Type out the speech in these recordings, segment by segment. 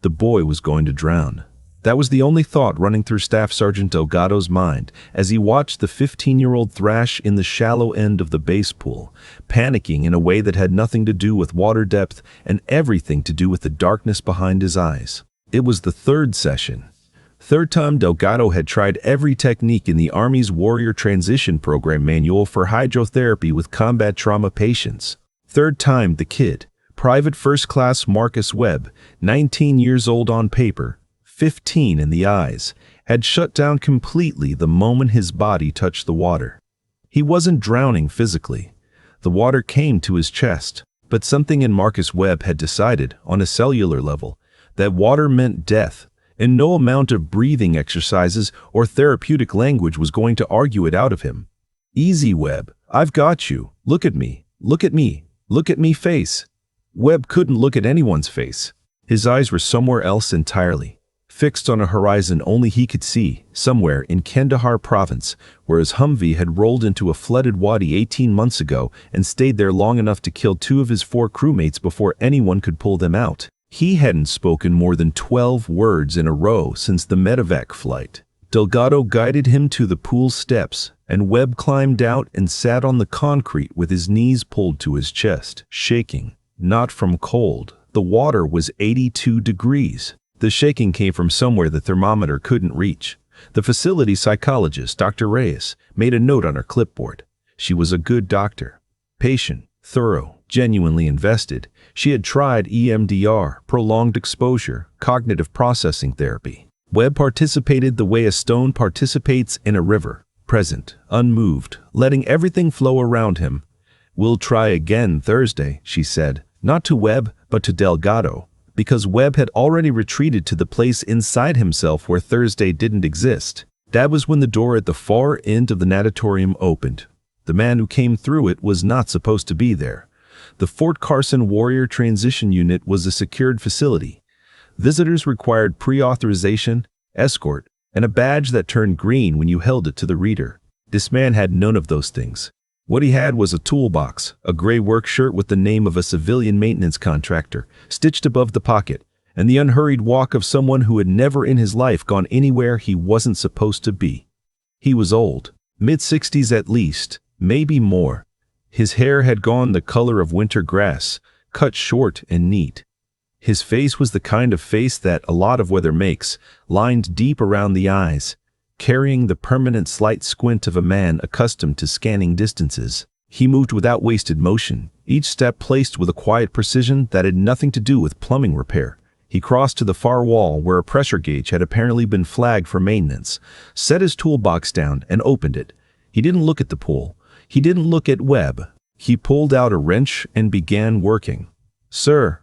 The boy was going to drown. That was the only thought running through Staff Sergeant Delgado's mind as he watched the 15-year-old thrash in the shallow end of the base pool, panicking in a way that had nothing to do with water depth and everything to do with the darkness behind his eyes. It was the third session. Third time Delgado had tried every technique in the Army's Warrior Transition Program manual for hydrotherapy with combat trauma patients. Third time the kid, Private First Class Marcus Webb, 19 years old on paper, 15 in the eyes, had shut down completely the moment his body touched the water. He wasn't drowning physically. The water came to his chest, but something in Marcus Webb had decided, on a cellular level, that water meant death, and no amount of breathing exercises or therapeutic language was going to argue it out of him. "Easy, Webb. I've got you. Look at me. Look at me. Look at me face." Webb couldn't look at anyone's face. His eyes were somewhere else entirely, fixed on a horizon only he could see, somewhere in Kandahar province, where his Humvee had rolled into a flooded wadi 18 months ago and stayed there long enough to kill 2 of his 4 crewmates before anyone could pull them out. He hadn't spoken more than 12 words in a row since the medevac flight. Delgado guided him to the pool steps, and Webb climbed out and sat on the concrete with his knees pulled to his chest, shaking. Not from cold. The water was 82 degrees. The shaking came from somewhere the thermometer couldn't reach. The facility psychologist, Dr. Reyes, made a note on her clipboard. She was a good doctor. Patient, thorough, genuinely invested. She had tried EMDR, prolonged exposure, cognitive processing therapy. Webb participated the way a stone participates in a river, present, unmoved, letting everything flow around him. "We'll try again Thursday," she said, not to Webb, but to Delgado, because Webb had already retreated to the place inside himself where Thursday didn't exist. That was when the door at the far end of the natatorium opened. The man who came through it was not supposed to be there. The Fort Carson Warrior Transition Unit was a secured facility. Visitors required pre-authorization, escort, and a badge that turned green when you held it to the reader. This man had none of those things. What he had was a toolbox, a gray work shirt with the name of a civilian maintenance contractor, stitched above the pocket, and the unhurried walk of someone who had never in his life gone anywhere he wasn't supposed to be. He was old, mid-60s at least, maybe more. His hair had gone the color of winter grass, cut short and neat. His face was the kind of face that a lot of weather makes, lined deep around the eyes, carrying the permanent slight squint of a man accustomed to scanning distances. He moved without wasted motion, each step placed with a quiet precision that had nothing to do with plumbing repair. He crossed to the far wall where a pressure gauge had apparently been flagged for maintenance, set his toolbox down, and opened it. He didn't look at the pool. He didn't look at Webb. He pulled out a wrench and began working. "Sir,"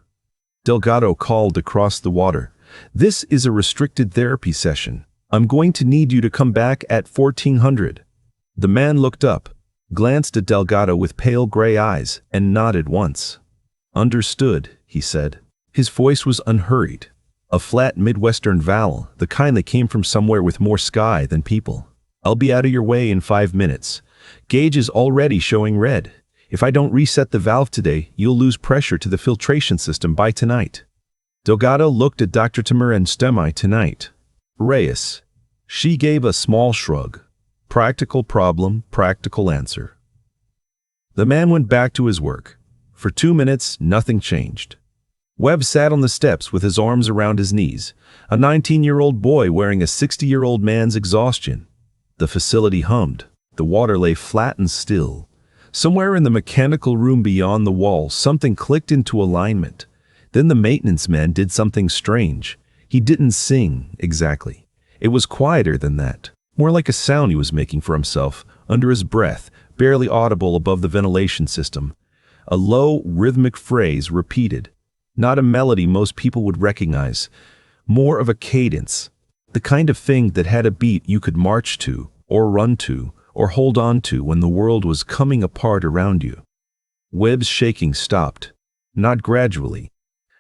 Delgado called across the water, "this is a restricted therapy session. I'm going to need you to come back at 1400. The man looked up, glanced at Delgado with pale gray eyes, and nodded once. "Understood," he said. His voice was unhurried, a flat Midwestern vowel, the kind that came from somewhere with more sky than people. "I'll be out of your way in 5 minutes. Gauge is already showing red. If I don't reset the valve today, you'll lose pressure to the filtration system by tonight." Delgado looked at Dr. Tamer and Stemi tonight. Reyes. She gave a small shrug. Practical problem, practical answer. The man went back to his work. For 2 minutes, nothing changed. Webb sat on the steps with his arms around his knees, a 19-year-old boy wearing a 60-year-old man's exhaustion. The facility hummed. The water lay flat and still. Somewhere in the mechanical room beyond the wall, something clicked into alignment. Then the maintenance man did something strange. He didn't sing, exactly. It was quieter than that, more like a sound he was making for himself, under his breath, barely audible above the ventilation system. A low, rhythmic phrase repeated. Not a melody most people would recognize. More of a cadence. The kind of thing that had a beat you could march to, or run to, or hold on to when the world was coming apart around you. Webb's shaking stopped. Not gradually.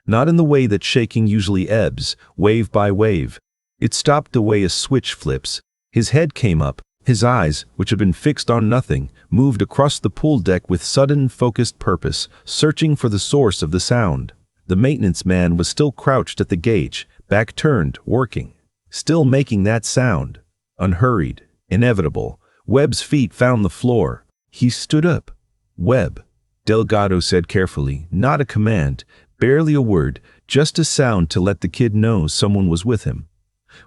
Not in the way that shaking usually ebbs, wave by wave. It stopped the way a switch flips. His head came up. His eyes, which had been fixed on nothing, moved across the pool deck with sudden, focused purpose, searching for the source of the sound. The maintenance man was still crouched at the gauge, back turned, working. Still making that sound. Unhurried, inevitable. Webb's feet found the floor. He stood up. "Webb," Delgado said carefully, not a command, barely a word, just a sound to let the kid know someone was with him.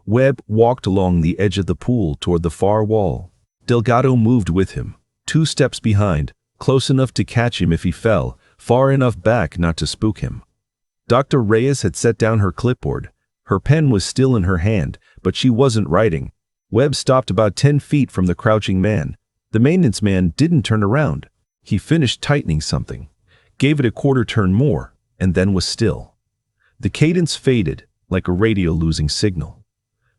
Webb walked along the edge of the pool toward the far wall. Delgado moved with him, 2 steps behind, close enough to catch him if he fell, far enough back not to spook him. Dr. Reyes had set down her clipboard. Her pen was still in her hand, but she wasn't writing. Webb stopped about 10 feet from the crouching man. The maintenance man didn't turn around. He finished tightening something, gave it a quarter turn more, and then was still. The cadence faded, like a radio losing signal.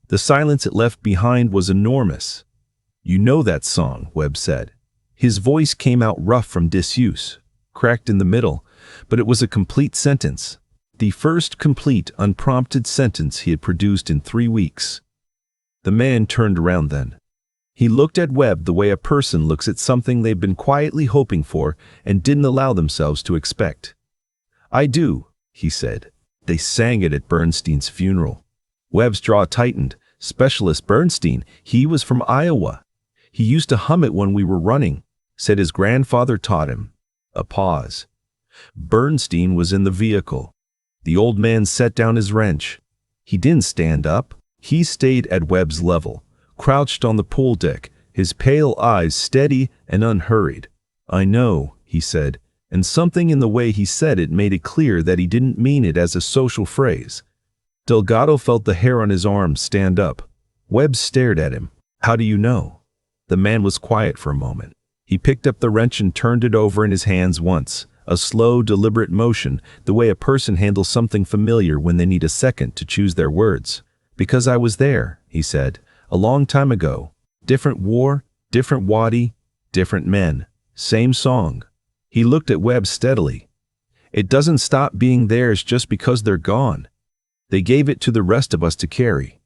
The silence it left behind was enormous. "You know that song," Webb said. His voice came out rough from disuse, cracked in the middle, but it was a complete sentence. The first complete, unprompted sentence he had produced in 3 weeks. The man turned around then. He looked at Webb the way a person looks at something they've been quietly hoping for and didn't allow themselves to expect. "I do," he said. "They sang it at Bernstein's funeral." Webb's jaw tightened. Specialist Bernstein, he was from Iowa. "He used to hum it when we were running," said his grandfather taught him. A pause. Bernstein was in the vehicle. The old man set down his wrench. He didn't stand up. He stayed at Webb's level, crouched on the pool deck, his pale eyes steady and unhurried. "I know," he said, and something in the way he said it made it clear that he didn't mean it as a social phrase. Delgado felt the hair on his arms stand up. Webb stared at him. "How do you know?" The man was quiet for a moment. He picked up the wrench and turned it over in his hands once, a slow, deliberate motion, the way a person handles something familiar when they need a second to choose their words. "Because I was there," he said, "a long time ago. Different war, different wadi, different men. Same song." He looked at Webb steadily. "It doesn't stop being theirs just because they're gone. They gave it to the rest of us to carry."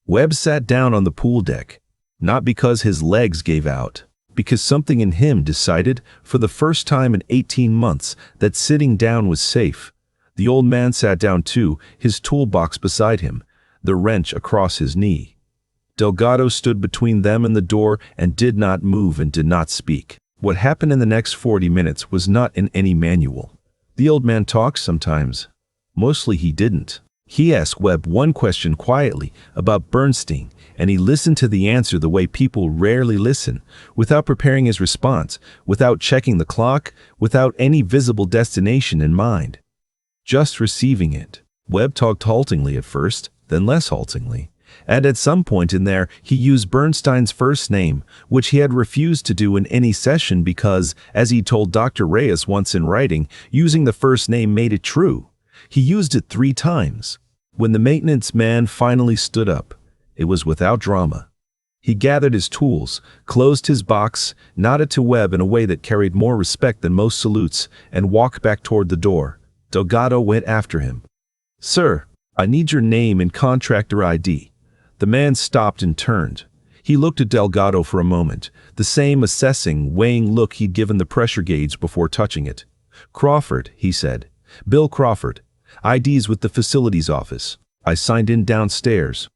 Webb sat down on the pool deck, not because his legs gave out, because something in him decided, for the first time in 18 months, that sitting down was safe. The old man sat down too, his toolbox beside him, the wrench across his knee. Delgado stood between them and the door and did not move and did not speak. What happened in the next 40 minutes was not in any manual. The old man talks sometimes. Mostly he didn't. He asked Webb one question quietly about Bernstein, and he listened to the answer the way people rarely listen, without preparing his response, without checking the clock, without any visible destination in mind. Just receiving it. Webb talked haltingly at first, then less haltingly, and at some point in there he used Bernstein's first name, which he had refused to do in any session because, as he told Dr. Reyes once in writing, using the first name made it true. He used it 3 times. When the maintenance man finally stood up, it was without drama. He gathered his tools, closed his box, nodded to Webb in a way that carried more respect than most salutes, and walked back toward the door. Delgado went after him. "Sir, I need your name and contractor ID." The man stopped and turned. He looked at Delgado for a moment, the same assessing, weighing look he'd given the pressure gauge before touching it. "Crawford," he said. "Bill Crawford. ID's with the facilities office. I signed in downstairs."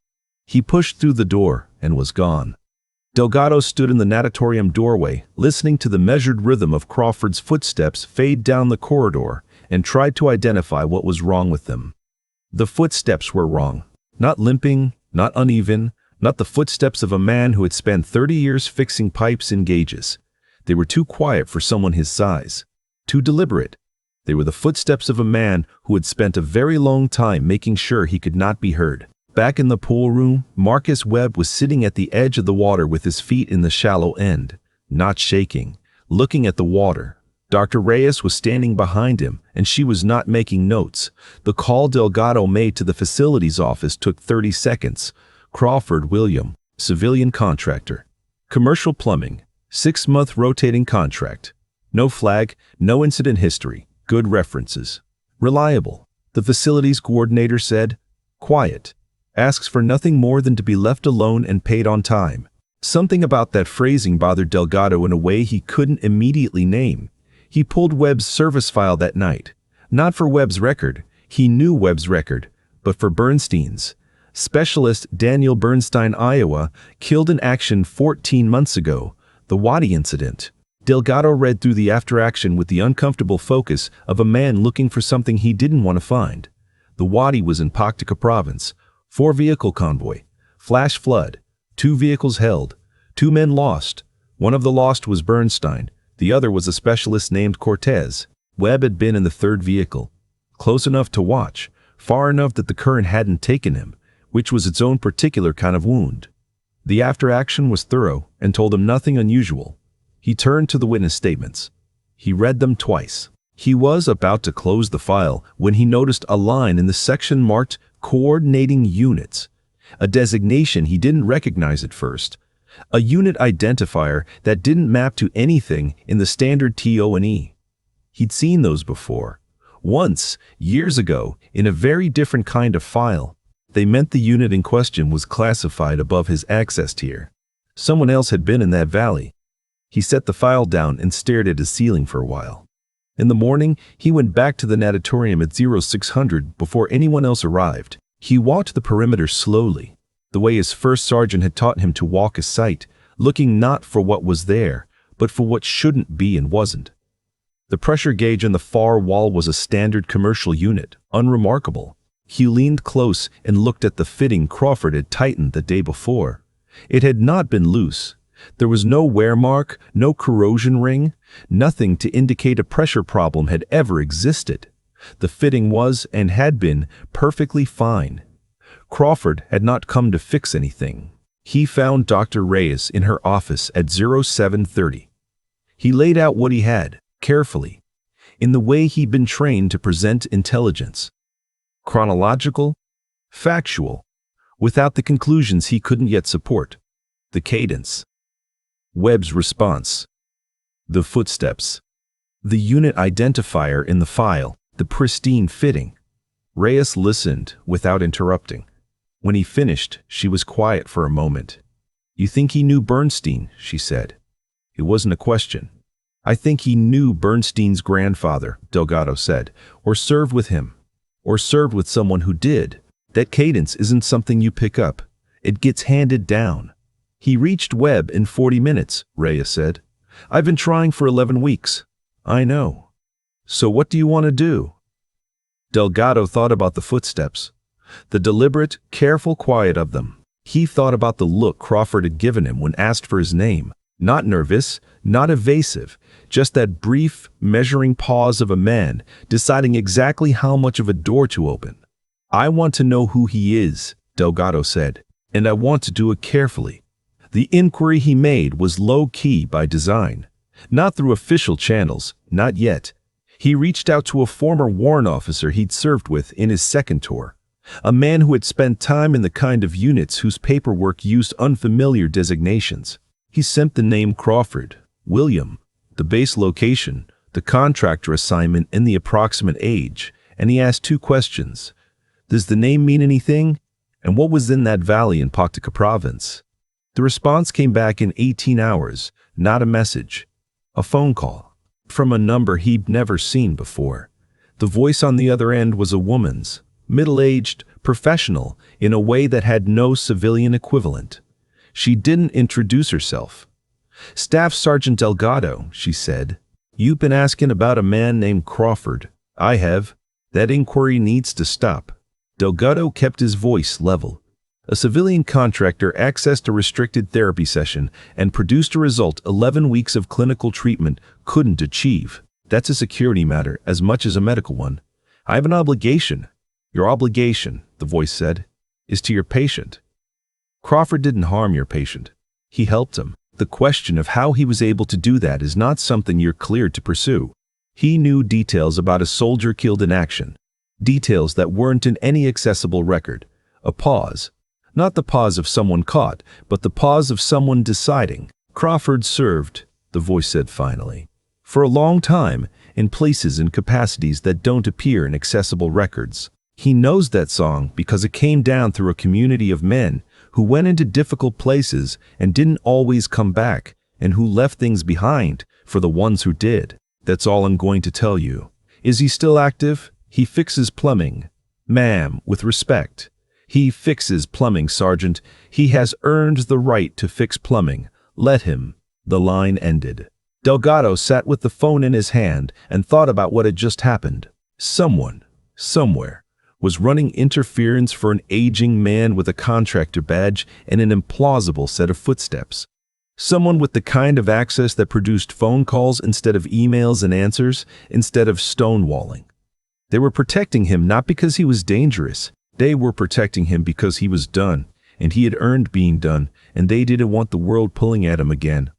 He pushed through the door and was gone. Delgado stood in the natatorium doorway, listening to the measured rhythm of Crawford's footsteps fade down the corridor, and tried to identify what was wrong with them. The footsteps were wrong. Not limping, not uneven, not the footsteps of a man who had spent 30 years fixing pipes in gauges. They were too quiet for someone his size. Too deliberate. They were the footsteps of a man who had spent a very long time making sure he could not be heard. Back in the pool room, Marcus Webb was sitting at the edge of the water with his feet in the shallow end, not shaking, looking at the water. Dr. Reyes was standing behind him, and she was not making notes. The call Delgado made to the facilities office took 30 seconds. Crawford William, civilian contractor. Commercial plumbing, 6-month rotating contract. No flag, no incident history, good references. Reliable, the facilities coordinator said. Quiet. Asks for nothing more than to be left alone and paid on time. Something about that phrasing bothered Delgado in a way he couldn't immediately name. He pulled Webb's service file that night. Not for Webb's record. He knew Webb's record, but for Bernstein's, Specialist Daniel Bernstein, Iowa, killed in action 14 months ago, the Waddy incident. Delgado read through the after-action with the uncomfortable focus of a man looking for something he didn't want to find. The Waddy was in Paktika province. 4-vehicle convoy. Flash flood. 2 vehicles held. 2 men lost. One of the lost was Bernstein. The other was a specialist named Cortez. Webb had been in the 3rd vehicle. Close enough to watch. Far enough that the current hadn't taken him, which was its own particular kind of wound. The after-action was thorough and told him nothing unusual. He turned to the witness statements. He read them twice. He was about to close the file when he noticed a line in the section marked Coordinating Units, a designation he didn't recognize at first, a unit identifier that didn't map to anything in the standard TO&E. He'd seen those before. Once, years ago, in a very different kind of file. They meant the unit in question was classified above his access tier. Someone else had been in that valley. He set the file down and stared at his ceiling for a while. In the morning, he went back to the natatorium at 0600 before anyone else arrived. He walked the perimeter slowly, the way his first sergeant had taught him to walk a site, looking not for what was there, but for what shouldn't be and wasn't. The pressure gauge on the far wall was a standard commercial unit, unremarkable. He leaned close and looked at the fitting Crawford had tightened the day before. It had not been loose. There was no wear mark, no corrosion ring, nothing to indicate a pressure problem had ever existed. The fitting was, and had been, perfectly fine. Crawford had not come to fix anything. He found Dr. Reyes in her office at 0730. He laid out what he had, carefully, in the way he'd been trained to present intelligence. Chronological, factual, without the conclusions he couldn't yet support. The cadence. Webb's response. The footsteps. The unit identifier in the file, the pristine fitting. Reyes listened without interrupting. When he finished, she was quiet for a moment. "You think he knew Bernstein?" she said. It wasn't a question. "I think he knew Bernstein's grandfather," Delgado said, "or served with him, or served with someone who did. That cadence isn't something you pick up. It gets handed down." "He reached Webb in 40 minutes, Reyes said. "I've been trying for 11 weeks. "I know. So what do you want to do?" Delgado thought about the footsteps, the deliberate, careful quiet of them. He thought about the look Crawford had given him when asked for his name. Not nervous, not evasive, just that brief, measuring pause of a man deciding exactly how much of a door to open. "I want to know who he is," Delgado said, "and I want to do it carefully." The inquiry he made was low-key by design. Not through official channels, not yet. He reached out to a former warrant officer he'd served with in his second tour, a man who had spent time in the kind of units whose paperwork used unfamiliar designations. He sent the name Crawford, William, the base location, the contractor assignment, and the approximate age, and he asked 2 questions. Does the name mean anything? And what was in that valley in Paktika province? The response came back in 18 hours, not a message. A phone call. From a number he'd never seen before. The voice on the other end was a woman's, middle-aged, professional, in a way that had no civilian equivalent. She didn't introduce herself. "Staff Sergeant Delgado," she said. "You've been asking about a man named Crawford." "I have. That inquiry needs to stop." Delgado kept his voice level. A civilian contractor accessed a restricted therapy session and produced a result 11 weeks of clinical treatment couldn't achieve. That's a security matter as much as a medical one. "I have an obligation." "Your obligation," the voice said, "is to your patient." Crawford didn't harm your patient. He helped him. The question of how he was able to do that is not something you're cleared to pursue. He knew details about a soldier killed in action. Details that weren't in any accessible record. A pause. Not the pause of someone caught, but the pause of someone deciding. "Crawford served," the voice said finally, "for a long time, in places and capacities that don't appear in accessible records. He knows that song because it came down through a community of men who went into difficult places and didn't always come back, and who left things behind for the ones who did. That's all I'm going to tell you." "Is he still active?" He fixes plumbing. Ma'am, with respect. He fixes plumbing, Sergeant. He has earned the right to fix plumbing. Let him." The line ended. Delgado sat with the phone in his hand and thought about what had just happened. Someone, somewhere, was running interference for an aging man with a contractor badge and an implausible set of footsteps. Someone with the kind of access that produced phone calls instead of emails and answers, instead of stonewalling. They were protecting him not because he was dangerous. They were protecting him because he was done, and he had earned being done, and they didn't want the world pulling at him again.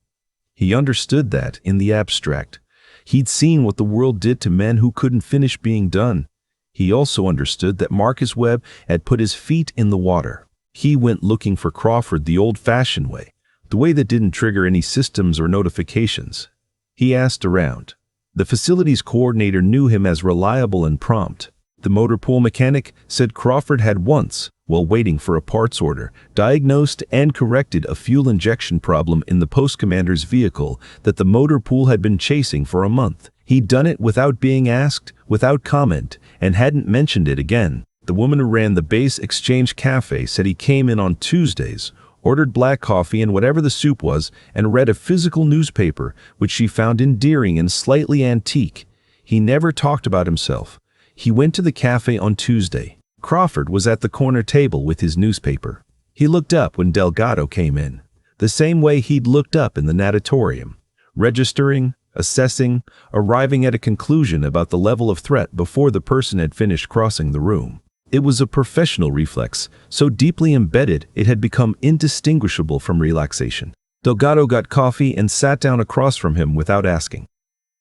He understood that in the abstract. He'd seen what the world did to men who couldn't finish being done. He also understood that Marcus Webb had put his feet in the water. He went looking for Crawford the old-fashioned way, the way that didn't trigger any systems or notifications. He asked around. The facilities coordinator knew him as reliable and prompt. The motor pool mechanic said Crawford had once, while waiting for a parts order, diagnosed and corrected a fuel injection problem in the post commander's vehicle that the motor pool had been chasing for a month. He'd done it without being asked, without comment, and hadn't mentioned it again. The woman who ran the base exchange cafe said he came in on Tuesdays, ordered black coffee and whatever the soup was, and read a physical newspaper, which she found endearing and slightly antique. He never talked about himself. He went to the cafe on Tuesday. Crawford was at the corner table with his newspaper. He looked up when Delgado came in, the same way he'd looked up in the natatorium, registering, assessing, arriving at a conclusion about the level of threat before the person had finished crossing the room. It was a professional reflex, so deeply embedded it had become indistinguishable from relaxation. Delgado got coffee and sat down across from him without asking.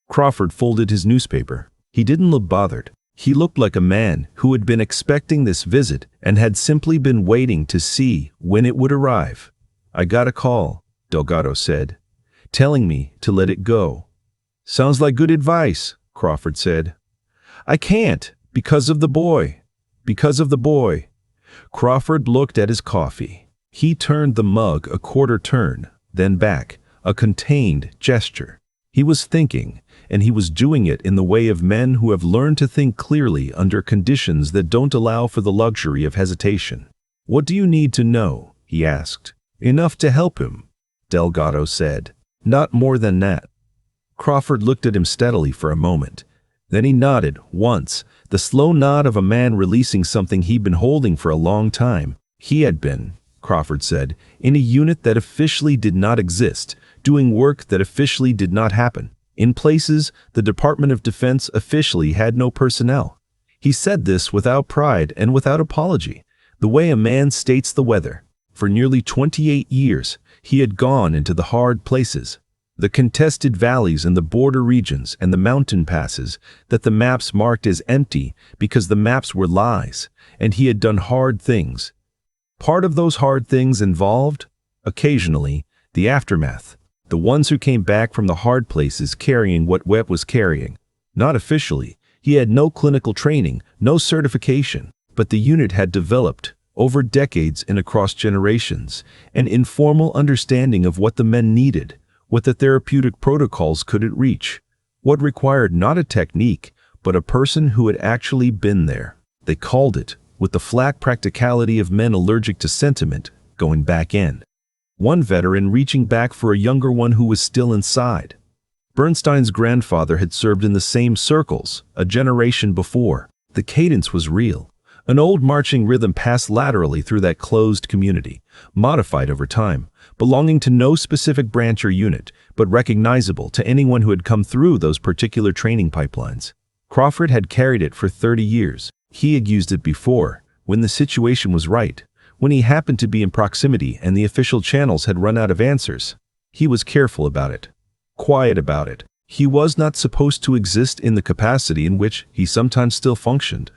Crawford folded his newspaper. He didn't look bothered. He looked like a man who had been expecting this visit and had simply been waiting to see when it would arrive. "I got a call," Delgado said, "telling me to let it go." "Sounds like good advice," Crawford said. "I can't, because of the boy. Because of the boy." Crawford looked at his coffee. He turned the mug a quarter turn, then back, a contained gesture. He was thinking, and he was doing it in the way of men who have learned to think clearly under conditions that don't allow for the luxury of hesitation. "What do you need to know?" he asked. "Enough to help him," Delgado said. "Not more than that." Crawford looked at him steadily for a moment. Then he nodded once, the slow nod of a man releasing something he'd been holding for a long time. He had been, Crawford said, in a unit that officially did not exist, doing work that officially did not happen. In places, the Department of Defense officially had no personnel. He said this without pride and without apology, the way a man states the weather. For nearly 28 years, he had gone into the hard places, the contested valleys and the border regions and the mountain passes that the maps marked as empty because the maps were lies, and he had done hard things. Part of those hard things involved, occasionally, the aftermath. The ones who came back from the hard places carrying what Webb was carrying. Not officially. He had no clinical training, no certification, but the unit had developed, over decades and across generations, an informal understanding of what the men needed, what the therapeutic protocols couldn't reach, what required not a technique, but a person who had actually been there. They called it, with the flat practicality of men allergic to sentiment, going back in. One veteran reaching back for a younger one who was still inside. Bernstein's grandfather had served in the same circles, a generation before. The cadence was real. An old marching rhythm passed laterally through that closed community, modified over time, belonging to no specific branch or unit, but recognizable to anyone who had come through those particular training pipelines. Crawford had carried it for 30 years. He had used it before, when the situation was right, when he happened to be in proximity and the official channels had run out of answers. He was careful about it, quiet about it. He was not supposed to exist in the capacity in which he sometimes still functioned,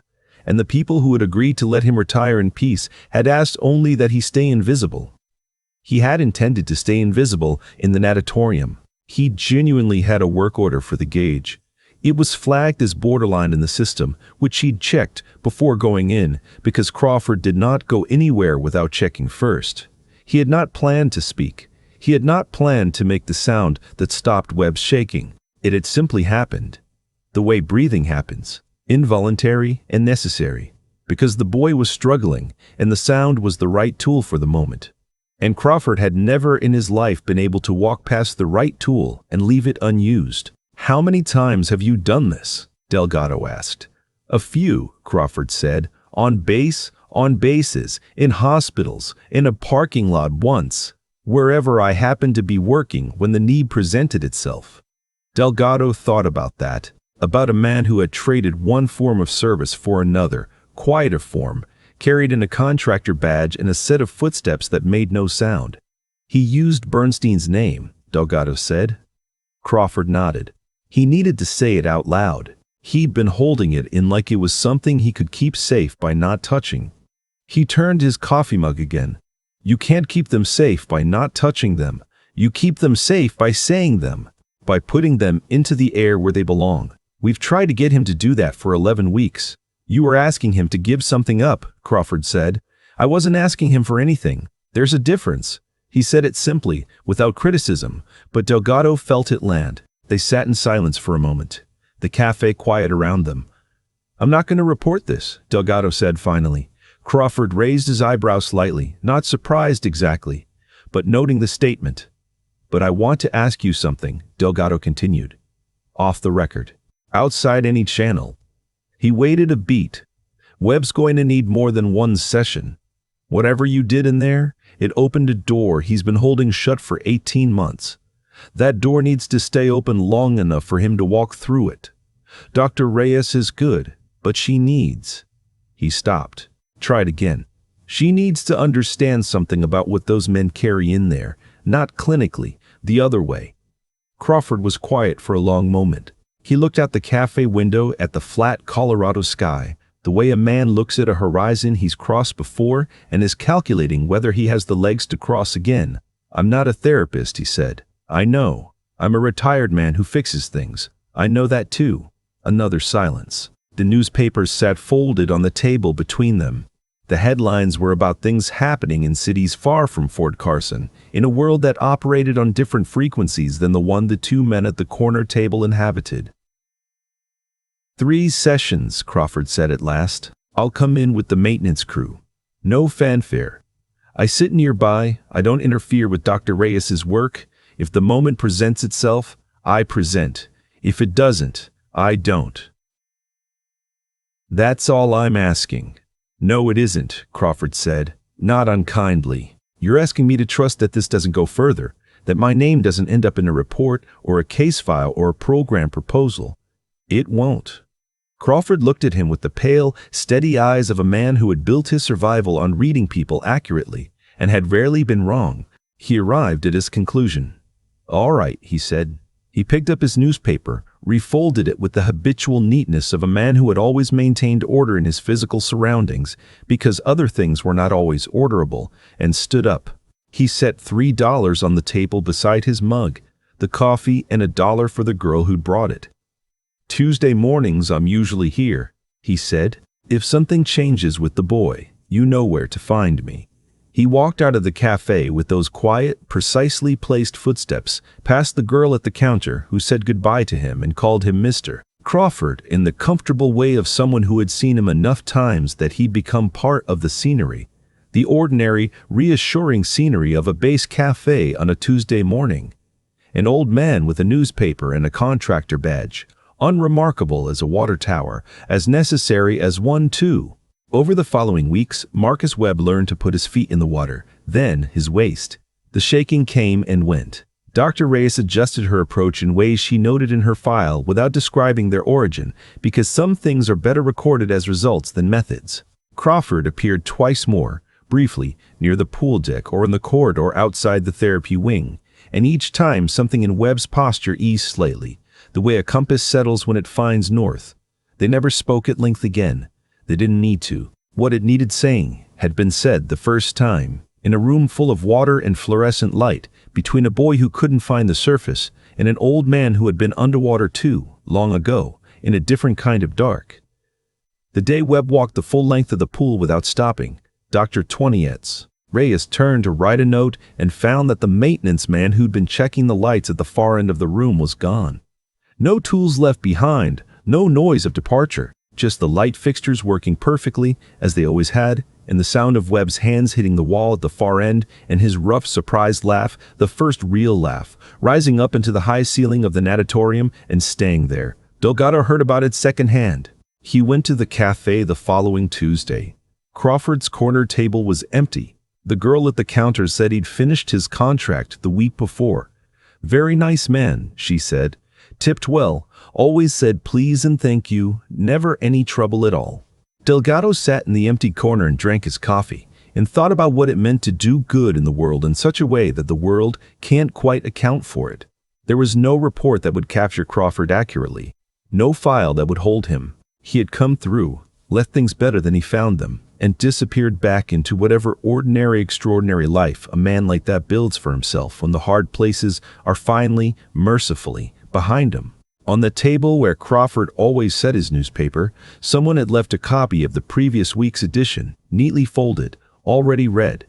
and the people who had agreed to let him retire in peace had asked only that he stay invisible. He had intended to stay invisible in the natatorium. He genuinely had a work order for the gauge. It was flagged as borderline in the system, which he'd checked before going in, because Crawford did not go anywhere without checking first. He had not planned to speak. He had not planned to make the sound that stopped Webb's shaking. It had simply happened. The way breathing happens. involuntary and necessary, because the boy was struggling and the sound was the right tool for the moment. And Crawford had never in his life been able to walk past the right tool and leave it unused. "How many times have you done this?" Delgado asked. "A few," Crawford said. "On bases, in hospitals, in a parking lot once, wherever I happened to be working when the need presented itself." Delgado thought about that, about a man who had traded one form of service for another, quieter form, carried in a contractor badge and a set of footsteps that made no sound. "He used Bernstein's name," Delgado said. Crawford nodded. He needed to say it out loud. He'd been holding it in like it was something he could keep safe by not touching. He turned his coffee mug again. "You can't keep them safe by not touching them. You keep them safe by saying them, by putting them into the air where they belong. We've tried to get him to do that for 11 weeks. You were asking him to give something up," Crawford said. "I wasn't asking him for anything. There's a difference." He said it simply, without criticism, but Delgado felt it land. They sat in silence for a moment, the cafe quiet around them. "I'm not going to report this," Delgado said finally. Crawford raised his eyebrows slightly, not surprised exactly, but noting the statement. "But I want to ask you something," Delgado continued. "Off the record. Outside any channel." He waited a beat. "Webb's going to need more than one session. Whatever you did in there, it opened a door he's been holding shut for 18 months. That door needs to stay open long enough for him to walk through it. Dr. Reyes is good, but she needs—" He stopped. Tried again. "She needs to understand something about what those men carry in there, not clinically, the other way." Crawford was quiet for a long moment. He looked out the cafe window at the flat Colorado sky, the way a man looks at a horizon he's crossed before and is calculating whether he has the legs to cross again. "I'm not a therapist," he said. "I know. I'm a retired man who fixes things. I know that too." Another silence. The newspapers sat folded on the table between them. The headlines were about things happening in cities far from Fort Carson, in a world that operated on different frequencies than the one the two men at the corner table inhabited. 3 sessions, Crawford said at last. "I'll come in with the maintenance crew. No fanfare. I sit nearby. I don't interfere with Dr. Reyes's work. If the moment presents itself, I present. If it doesn't, I don't. That's all I'm asking." "No, it isn't," Crawford said, not unkindly. "You're asking me to trust that this doesn't go further, that my name doesn't end up in a report or a case file or a program proposal. It won't." Crawford looked at him with the pale, steady eyes of a man who had built his survival on reading people accurately and had rarely been wrong. He arrived at his conclusion. "All right," he said. He picked up his newspaper, refolded it with the habitual neatness of a man who had always maintained order in his physical surroundings because other things were not always orderable, and stood up. He set $3 on the table beside his mug, the coffee, and $1 for the girl who'd brought it. "Tuesday mornings I'm usually here," he said. "If something changes with the boy, you know where to find me." He walked out of the cafe with those quiet, precisely placed footsteps, past the girl at the counter who said goodbye to him and called him Mr. Crawford in the comfortable way of someone who had seen him enough times that he'd become part of the scenery, the ordinary, reassuring scenery of a base cafe on a Tuesday morning. An old man with a newspaper and a contractor badge, unremarkable as a water tower, as necessary as one too. Over the following weeks, Marcus Webb learned to put his feet in the water, then his waist. The shaking came and went. Dr. Reyes adjusted her approach in ways she noted in her file without describing their origin, because some things are better recorded as results than methods. Crawford appeared twice more, briefly, near the pool deck or in the corridor outside the therapy wing, and each time something in Webb's posture eased slightly, the way a compass settles when it finds north. They never spoke at length again. They didn't need to. What it needed saying had been said the first time, in a room full of water and fluorescent light, between a boy who couldn't find the surface and an old man who had been underwater too, long ago, in a different kind of dark. The day Webb walked the full length of the pool without stopping, Dr. Reyes turned to write a note and found that the maintenance man who'd been checking the lights at the far end of the room was gone. No tools left behind, no noise of departure. just the light fixtures working perfectly, as they always had, and the sound of Webb's hands hitting the wall at the far end, and his rough, surprised laugh, the first real laugh, rising up into the high ceiling of the natatorium and staying there. Delgado heard about it secondhand. He went to the cafe the following Tuesday. Crawford's corner table was empty. The girl at the counter said he'd finished his contract the week before. "Very nice man," she said. "Tipped well, always said please and thank you, never any trouble at all." Delgado sat in the empty corner and drank his coffee, and thought about what it meant to do good in the world in such a way that the world can't quite account for it. There was no report that would capture Crawford accurately, no file that would hold him. He had come through, left things better than he found them, and disappeared back into whatever ordinary, extraordinary life a man like that builds for himself when the hard places are finally, mercifully, behind him. On the table where Crawford always set his newspaper, someone had left a copy of the previous week's edition, neatly folded, already read.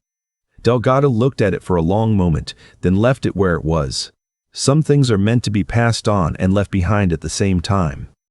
Delgado looked at it for a long moment, then left it where it was. Some things are meant to be passed on and left behind at the same time.